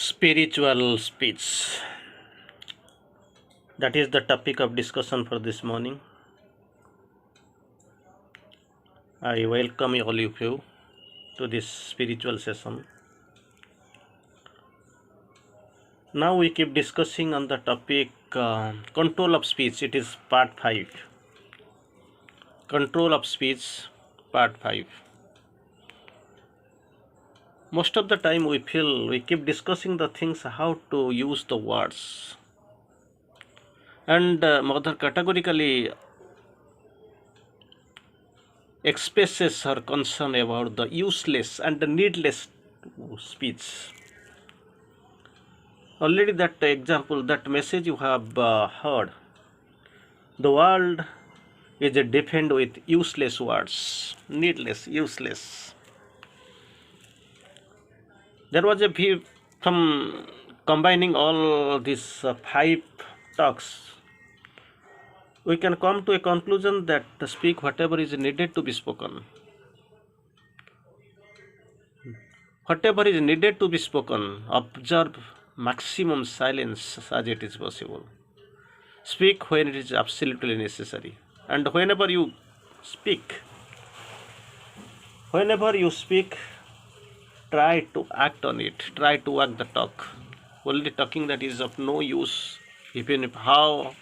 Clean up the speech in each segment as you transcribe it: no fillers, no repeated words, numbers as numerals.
Spiritual speech. That is the topic of discussion for this morning. I welcome all of you to this spiritual session. Now we keep discussing on the topic control of speech. It is part 5. Control of speech, part 5. Most of the time we feel we keep discussing the things how to use the words. And Mother categorically expresses her concern about the useless and the needless speech. Already that example, that message you have heard. The world is defined with useless words, needless, useless. There was a view from combining all these 5 talks. We can come to a conclusion that to speak whatever is needed to be spoken. Whatever is needed to be spoken, observe maximum silence as it is possible. Speak when it is absolutely necessary. And whenever you speak, try to act on it. Try to walk the talk. Only talking that is of no use, even if how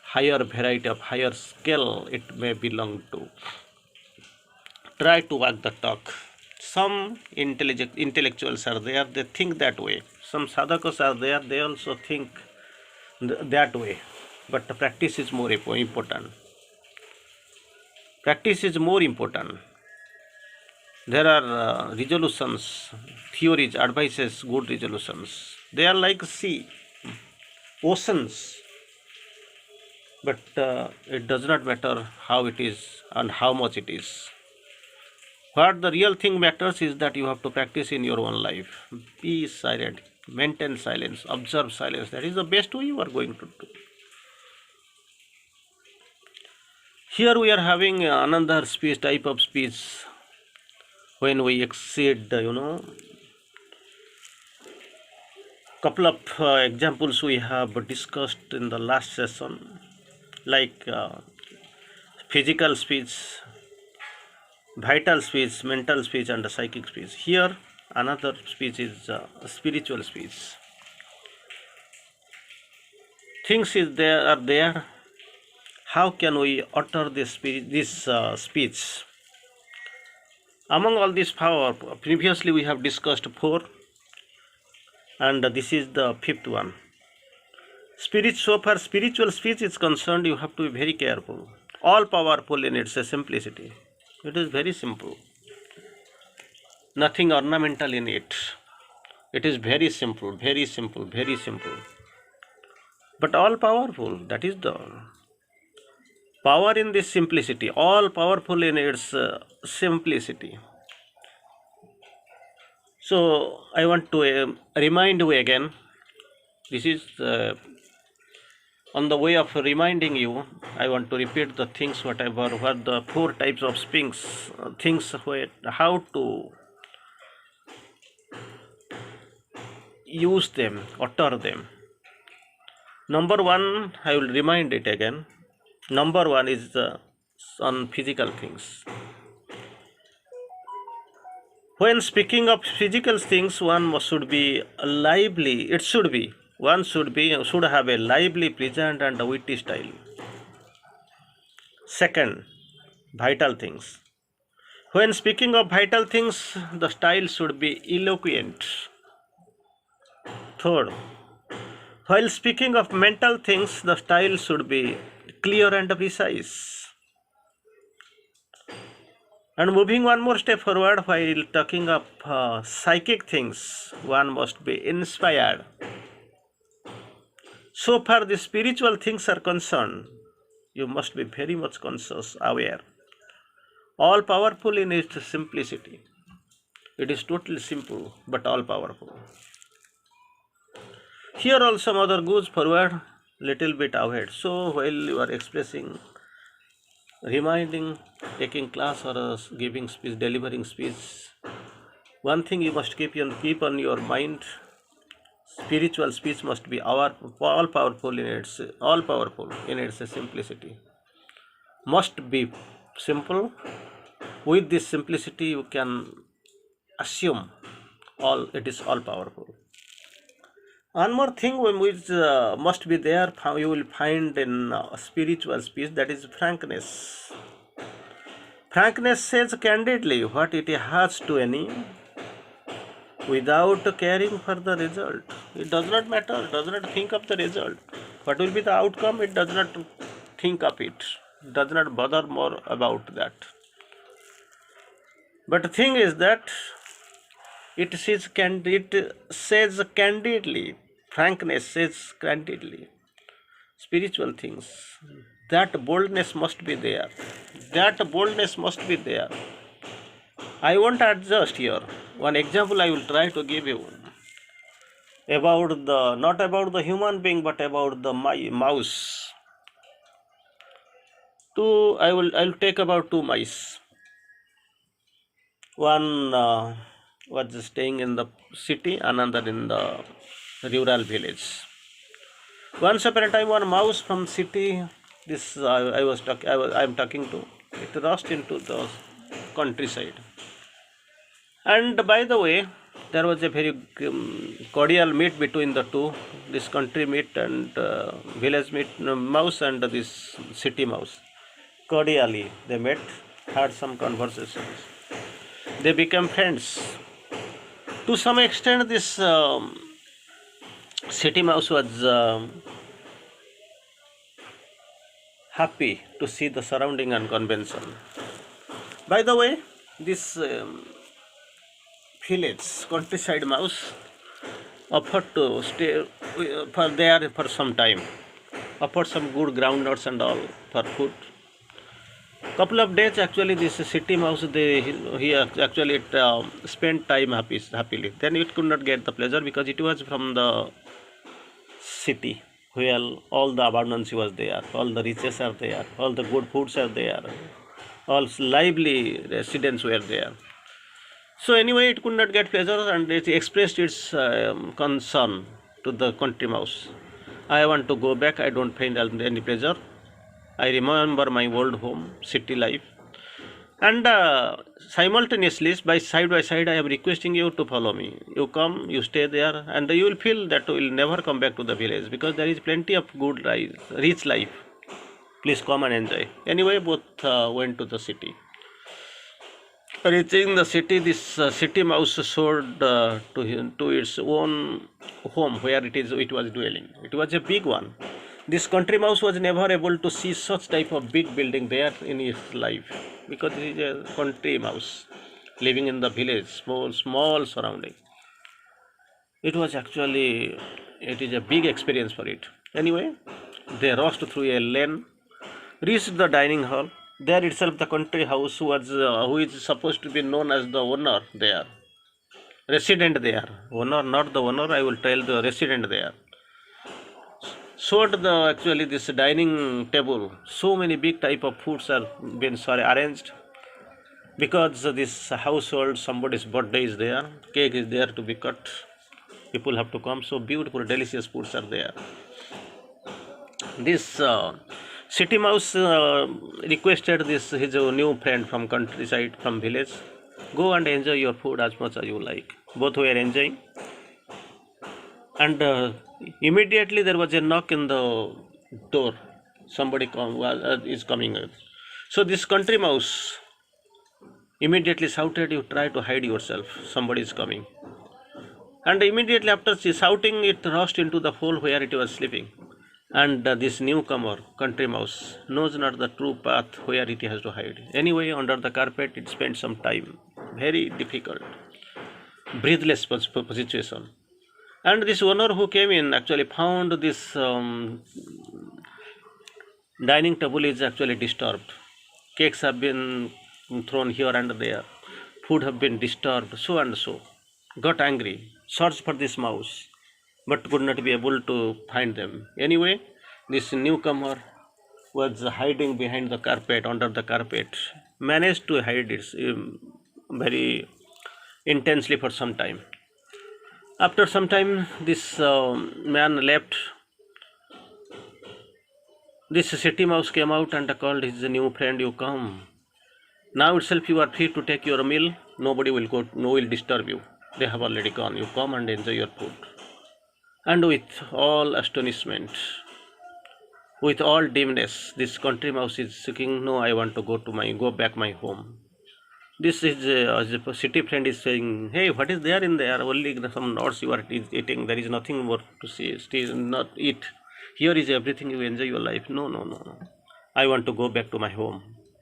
higher variety of higher scale it may belong to. Try to walk the talk. Some intellectuals are there, they think that way. Some sadhakas are there, they also think that way. But the practice is more important. Practice is more important. There are resolutions, theories, advices, good resolutions. They are like sea, oceans. But it does not matter how it is and how much it is. What the real thing matters is that you have to practice in your own life. Be silent, maintain silence, observe silence. That is the best way you are going to do. Here we are having another speech, type of speech, when we exceed, couple of examples we have discussed in the last session, like physical speech, vital speech, mental speech, and psychic speech. Here another speech is spiritual speech. Things are there. How can we utter this speech? Among all these power, previously we have discussed 4, and this is the 5th one. So far spiritual speech is concerned, you have to be very careful. All powerful in its simplicity. It is very simple. Nothing ornamental in it. It is very simple, very simple, very simple. But all powerful, that is the power in this simplicity. All powerful in its simplicity. So I want to remind you again. This is on the way of reminding you. I want to repeat the things what the 4 types of things how to use them, utter them. Number 1, I will remind it again. Number 1 is on physical things. When speaking of physical things, one should be lively. One should have a lively, pleasant, and witty style. Second, vital things. When speaking of vital things, the style should be eloquent. Third, while speaking of mental things, the style should be clear and precise. And moving one more step forward, while talking of psychic things, one must be inspired. So far the spiritual things are concerned, you must be very much conscious, aware. All powerful in its simplicity. It is totally simple, but all powerful. Here also mother goes forward, little bit ahead. So while you are expressing, reminding, taking class or giving speech, delivering speech, One thing you must keep on your mind: spiritual speech must be all powerful in its simplicity. Must be simple. With this simplicity, you can assume all it is all powerful. One more thing which must be there, you will find in spiritual speech, that is frankness. Frankness says candidly what it has to any without caring for the result. It does not matter, does not think of the result. What will be the outcome? It does not think of it, does not bother more about that. But the thing is that it says candidly, frankness says candidly, spiritual things. That boldness must be there. That boldness must be there. I won't adjust here. One example I will try to give you about the not about the human being but about the mouse. I will take about two mice. One was staying in the city, another in the rural village. Once upon a time, one mouse from city, this I am talking to, it rushed into the countryside. And by the way, there was a very cordial meet between the two, this country meet and village meet, mouse and this city mouse. Cordially, they met, had some conversations. They became friends. To some extent, this city mouse was happy to see the surrounding and convention. By the way, this village countryside mouse offered to stay for there for some time, offered some good groundnuts and all for food. Couple of days actually this city mouse he actually spent time happily. Then it could not get the pleasure because it was from the city where all the abundance was there, all the riches are there, all the good foods are there, all lively residents were there. So anyway, it could not get pleasure and it expressed its concern to the country mouse. I want to go back. I don't find any pleasure. I remember my old home, city life. And simultaneously, by side, I am requesting you to follow me. You come, you stay there, and you will feel that you will never come back to the village because there is plenty of good, rich life. Please come and enjoy. Anyway, both went to the city. Reaching the city, this city mouse showed to its own home where it was dwelling. It was a big one. This country mouse was never able to see such type of big building there in its life because it is a country mouse living in the village, small surrounding. It is a big experience for it. Anyway, they rushed through a lane, reached the dining hall. There itself, the country house was who is supposed to be known as the owner there, resident there. Owner, not the owner. I will tell the resident there. Showed actually this dining table. So many big type of foods are been arranged because this household somebody's birthday is there. Cake is there to be cut. People have to come. So beautiful, delicious foods are there. This city mouse requested his new friend from countryside, from village, go and enjoy your food as much as you like. Both were enjoying, and immediately there was a knock in the door. Somebody is coming. So this country mouse immediately shouted, "You try to hide yourself. Somebody is coming." And immediately after shouting, it rushed into the hole where it was sleeping. And this newcomer, country mouse, knows not the true path where it has to hide. Anyway, under the carpet, it spent some time. Very difficult, breathless situation. And this owner who came in actually found this dining table is actually disturbed. Cakes have been thrown here and there. Food have been disturbed, so and so. Got angry, searched for this mouse, but could not be able to find them. Anyway, this newcomer was hiding behind the carpet, under the carpet, managed to hide it very intensely for some time. After some time, this man left. This city mouse came out and called his new friend, "You come. Now itself you are free to take your meal. Nobody will go, no will disturb you. They have already gone. You come and enjoy your food." And with all astonishment, with all dimness, this country mouse is seeking, "No, I want to go back my home." This is the city friend is saying, "Hey, what is there in there? Only some nuts you are eating. There is nothing more to see. Still not eat. Here is everything. You enjoy your life." "No, no, no, no. I want to go back to my home,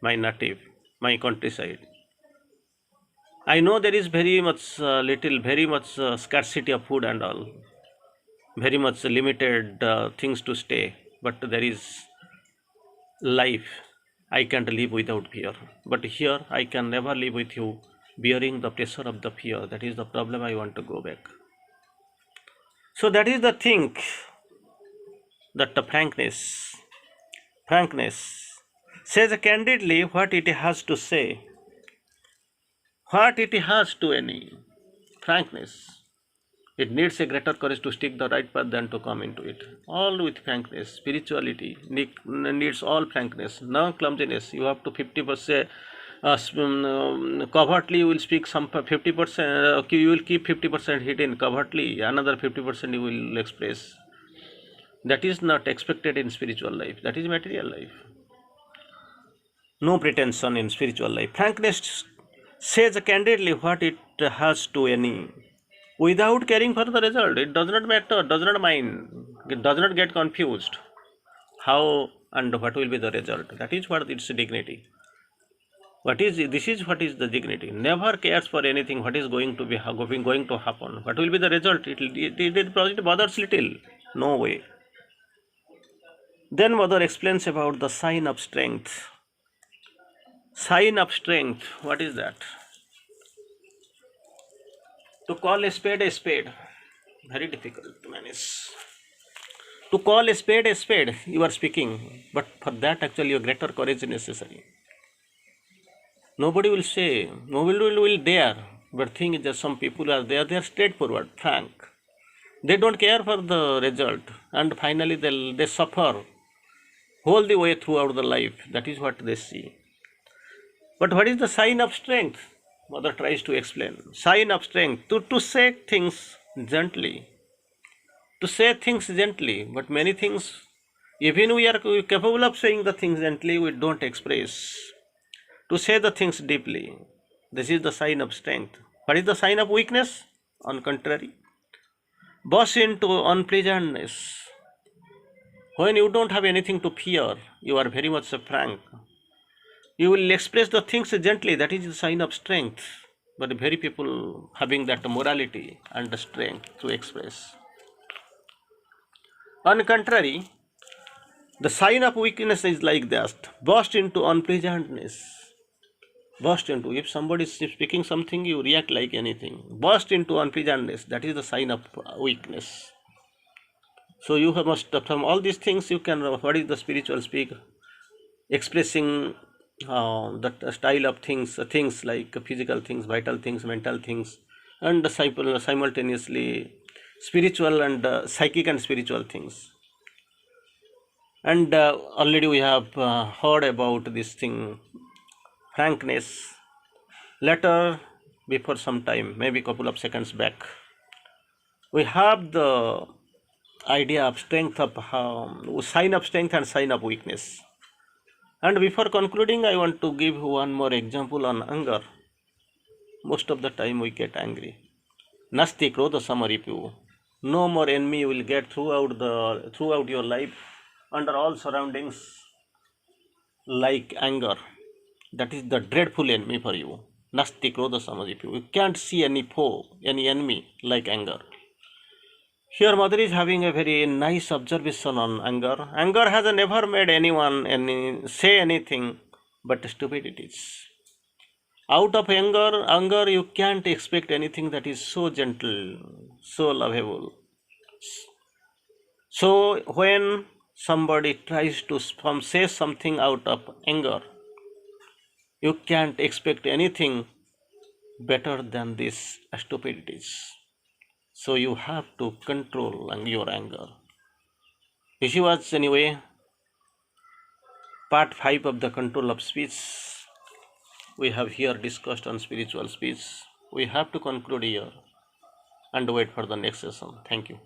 my native, my countryside. I know there is very much very much scarcity of food and all, very much limited things to stay, but there is life. I can't live without fear. But here I can never live with you, bearing the pressure of the fear. That is the problem. I want to go back." So that is the thing, that the frankness says candidly what it has to say, what it has to any frankness. It needs a greater courage to stick the right path than to come into it. All with frankness. Spirituality needs all frankness, no clumsiness. You have to 50%. Covertly, you will speak some 50%. You will keep 50% hidden covertly. Another 50% you will express. That is not expected in spiritual life. That is material life. No pretension in spiritual life. Frankness says candidly what it has to any, without caring for the result. It does not matter, does not mind, it does not get confused how and what will be the result. That is what its dignity. What is this is what is the dignity. Never cares for anything what is going to be going to happen. What will be the result? It bothers little. No way. Then mother explains about the sign of strength. Sign of strength. What is that? To call a spade, very difficult to manage. To call a spade, you are speaking, but for that actually a greater courage is necessary. Nobody will say, nobody will dare, but thing is that some people are there, they are straightforward, frank. They don't care for the result, and finally they suffer whole the way throughout the life. That is what they see. But what is the sign of strength? Mother tries to explain. Sign of strength, to say things gently. To say things gently, but many things, even we are capable of saying the things gently, we don't express. To say the things deeply, this is the sign of strength. What is the sign of weakness? On contrary, burst into unpleasantness. When you don't have anything to fear, you are very much frank. You will express the things gently, that is the sign of strength. But very people having that morality and the strength to express. On contrary, the sign of weakness is like that, burst into unpleasantness. Burst into, if somebody is speaking something, you react like anything. Burst into unpleasantness, that is the sign of weakness. So you must, from all these things, you can, what is the spiritual speak? Expressing that style of things like physical things, vital things, mental things, and simultaneously spiritual and psychic and spiritual things. And already we have heard about this thing, frankness. Later, before some time, maybe couple of seconds back, we have the idea of strength of sign of strength and sign of weakness. And before concluding, I want to give one more example on anger. Most of the time we get angry. Nasti krodha samaripu. No more enemy you will get throughout your life, under all surroundings, like anger. That is the dreadful enemy for you. Nasti krodha samaripu. You can't see any foe, any enemy like anger. Here mother is having a very nice observation on anger. Anger has never made anyone say anything but stupidities. Out of anger you can't expect anything that is so gentle, so lovable. So when somebody tries to say something out of anger, you can't expect anything better than these stupidities. So you have to control your anger. This was anyway part 5 of the control of speech. We have here discussed on spiritual speech. We have to conclude here and wait for the next session. Thank you.